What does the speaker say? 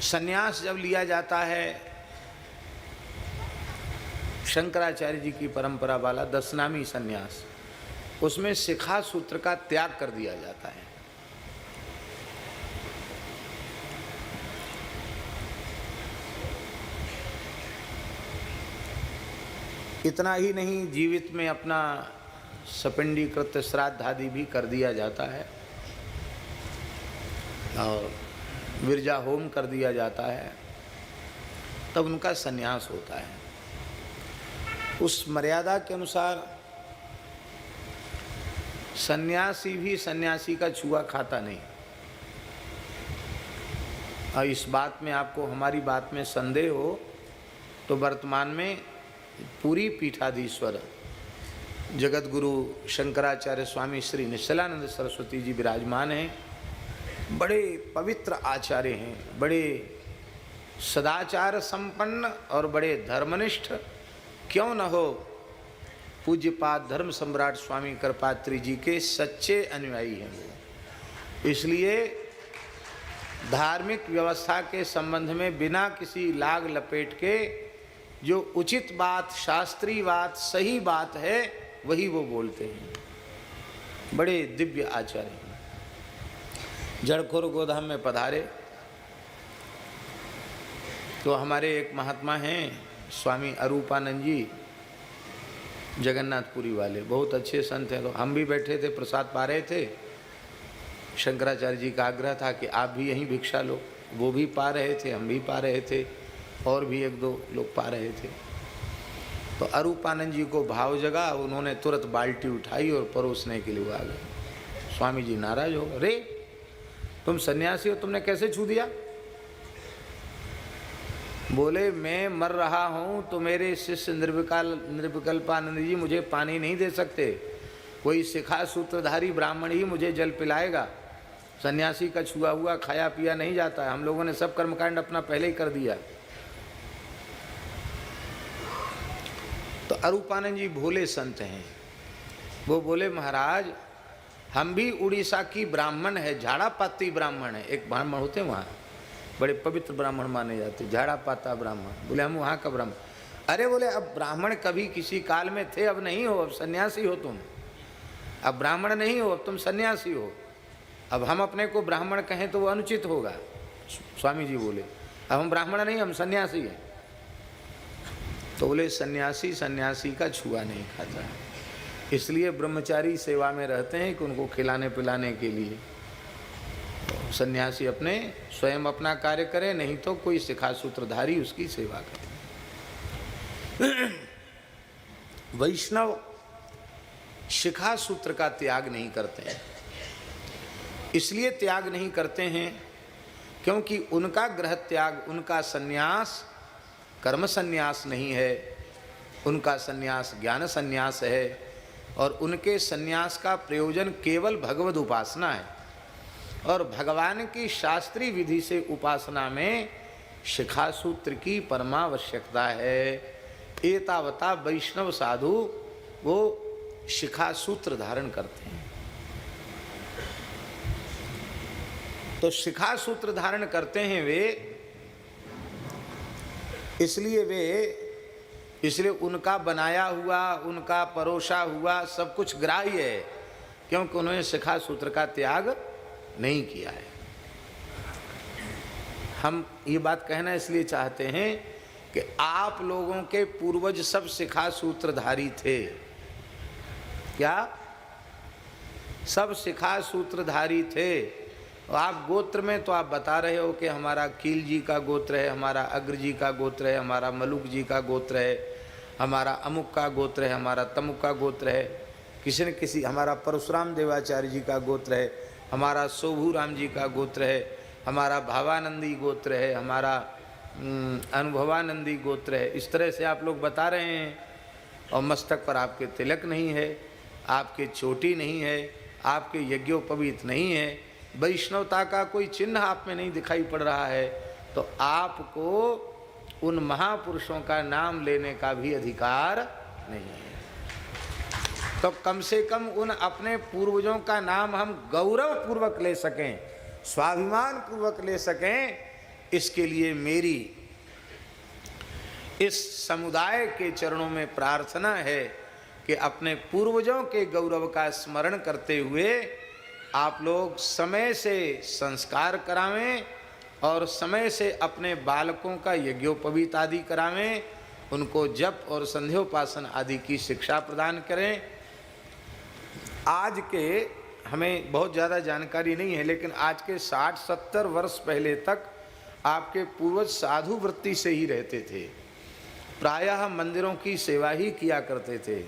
सन्यास जब लिया जाता है, शंकराचार्य जी की परंपरा वाला दशनामी सन्यास, उसमें शिखा सूत्र का त्याग कर दिया जाता है। इतना ही नहीं, जीवित में अपना सपिंडीकृत श्राद्ध आदि भी कर दिया जाता है और विरजा होम कर दिया जाता है, तब उनका संन्यास होता है। उस मर्यादा के अनुसार सन्यासी भी सन्यासी का छुआ खाता नहीं। और इस बात में आपको हमारी बात में संदेह हो तो वर्तमान में पूरी पीठाधीश्वर जगत गुरु शंकराचार्य स्वामी श्री निश्चलानंद सरस्वती जी विराजमान हैं। बड़े पवित्र आचार्य हैं, बड़े सदाचार संपन्न और बड़े धर्मनिष्ठ क्यों न हो, पूज्यपाद धर्म सम्राट स्वामी कृपात्री जी के सच्चे अनुयायी हैं वो। इसलिए धार्मिक व्यवस्था के संबंध में बिना किसी लाग लपेट के जो उचित बात, शास्त्रीय बात, सही बात है वही वो बोलते हैं। बड़े दिव्य आचार्य हैं। जड़खोर गोधाम में पधारे तो हमारे एक महात्मा हैं स्वामी अरूपानंद जी, जगन्नाथपुरी वाले, बहुत अच्छे संत हैं। तो हम भी बैठे थे, प्रसाद पा रहे थे। शंकराचार्य जी का आग्रह था कि आप भी यहीं भिक्षा लो। वो भी पा रहे थे, हम भी पा रहे थे, और भी एक दो लोग पा रहे थे। तो अरूपानंद जी को भाव जगा, उन्होंने तुरंत बाल्टी उठाई और परोसने के लिए आ गए। स्वामी जी नाराज हो गए, रे तुम सन्यासी हो, तुमने कैसे छू दिया? बोले मैं मर रहा हूँ तो मेरे शिष्य निर्विकल्पानंद जी मुझे पानी नहीं दे सकते, कोई शिखा सूत्रधारी ब्राह्मण ही मुझे जल पिलाएगा। सन्यासी का छुआ हुआ खाया पिया नहीं जाता है, हम लोगों ने सब कर्मकांड अपना पहले ही कर दिया। तो अरूपानंद जी भोले संत हैं। वो बोले महाराज हम भी उड़ीसा की ब्राह्मण है, झाड़ापाती ब्राह्मण है। एक ब्राह्मण होते हैं वहाँ, बड़े पवित्र ब्राह्मण माने जाते, झाड़ापाता ब्राह्मण। बोले हम वहाँ का ब्राह्मण। अरे बोले अब ब्राह्मण कभी किसी काल में थे, अब नहीं हो, अब सन्यासी हो तुम। अब ब्राह्मण नहीं हो, अब तुम सन्यासी हो। अब हम अपने को ब्राह्मण कहें तो वो अनुचित होगा। स्वामी जी बोले अब हम ब्राह्मण नहीं, हम सन्यासी हैं। तो बोले सन्यासी सन्यासी का छुआ नहीं खाता, इसलिए ब्रह्मचारी सेवा में रहते हैं कि उनको खिलाने पिलाने के लिए। तो सन्यासी अपने स्वयं अपना कार्य करे, नहीं तो कोई शिखा सूत्रधारी उसकी सेवा करे। वैष्णव शिखा सूत्र का त्याग नहीं करते हैं। इसलिए त्याग नहीं करते हैं क्योंकि उनका ग्रह त्याग, उनका सन्यास कर्म सन्यास नहीं है, उनका सन्यास ज्ञान सन्यास है। और उनके सन्यास का प्रयोजन केवल भगवद उपासना है। और भगवान की शास्त्रीय विधि से उपासना में शिखा सूत्र की परमावश्यकता है। एतावता वैष्णव साधु वो शिखा सूत्र धारण करते हैं। तो शिखा सूत्र धारण करते हैं वे, इसलिए उनका बनाया हुआ, उनका परोसा हुआ सब कुछ ग्राह्य है, क्योंकि उन्होंने शिखा सूत्र का त्याग नहीं किया है। हम ये बात कहना इसलिए चाहते हैं कि आप लोगों के पूर्वज सब शिखा सूत्रधारी थे। क्या? सब शिखा सूत्रधारी थे। और आप गोत्र में तो आप बता रहे हो कि हमारा कील जी का गोत्र है, हमारा अग्र जी का गोत्र है, हमारा मलुक जी का गोत्र है, हमारा अमुक का गोत्र है, हमारा तमुक का गोत्र है, किसी न किसी, हमारा परशुराम देवाचार्य जी का गोत्र है, हमारा शोभू राम जी का गोत्र है, हमारा भावानंदी गोत्र है, हमारा अनुभवानंदी गोत्र है। इस तरह से आप लोग बता रहे हैं। और मस्तक पर आपके तिलक नहीं है, आपके चोटी नहीं है, आपके यज्ञोपवीत नहीं है, वैष्णवता का कोई चिन्ह आप में नहीं दिखाई पड़ रहा है, तो आपको उन महापुरुषों का नाम लेने का भी अधिकार नहीं है। तो कम से कम उन अपने पूर्वजों का नाम हम गौरव पूर्वक ले सकें, स्वाभिमान पूर्वक ले सकें इसके लिए मेरी इस समुदाय के चरणों में प्रार्थना है कि अपने पूर्वजों के गौरव का स्मरण करते हुए आप लोग समय से संस्कार करावें और समय से अपने बालकों का यज्ञोपवीत आदि करावें, उनको जप और संध्योपासन आदि की शिक्षा प्रदान करें। आज के हमें बहुत ज़्यादा जानकारी नहीं है, लेकिन आज के 60-70 वर्ष पहले तक आपके पूर्वज साधु वृत्ति से ही रहते थे, प्रायः मंदिरों की सेवा ही किया करते थे।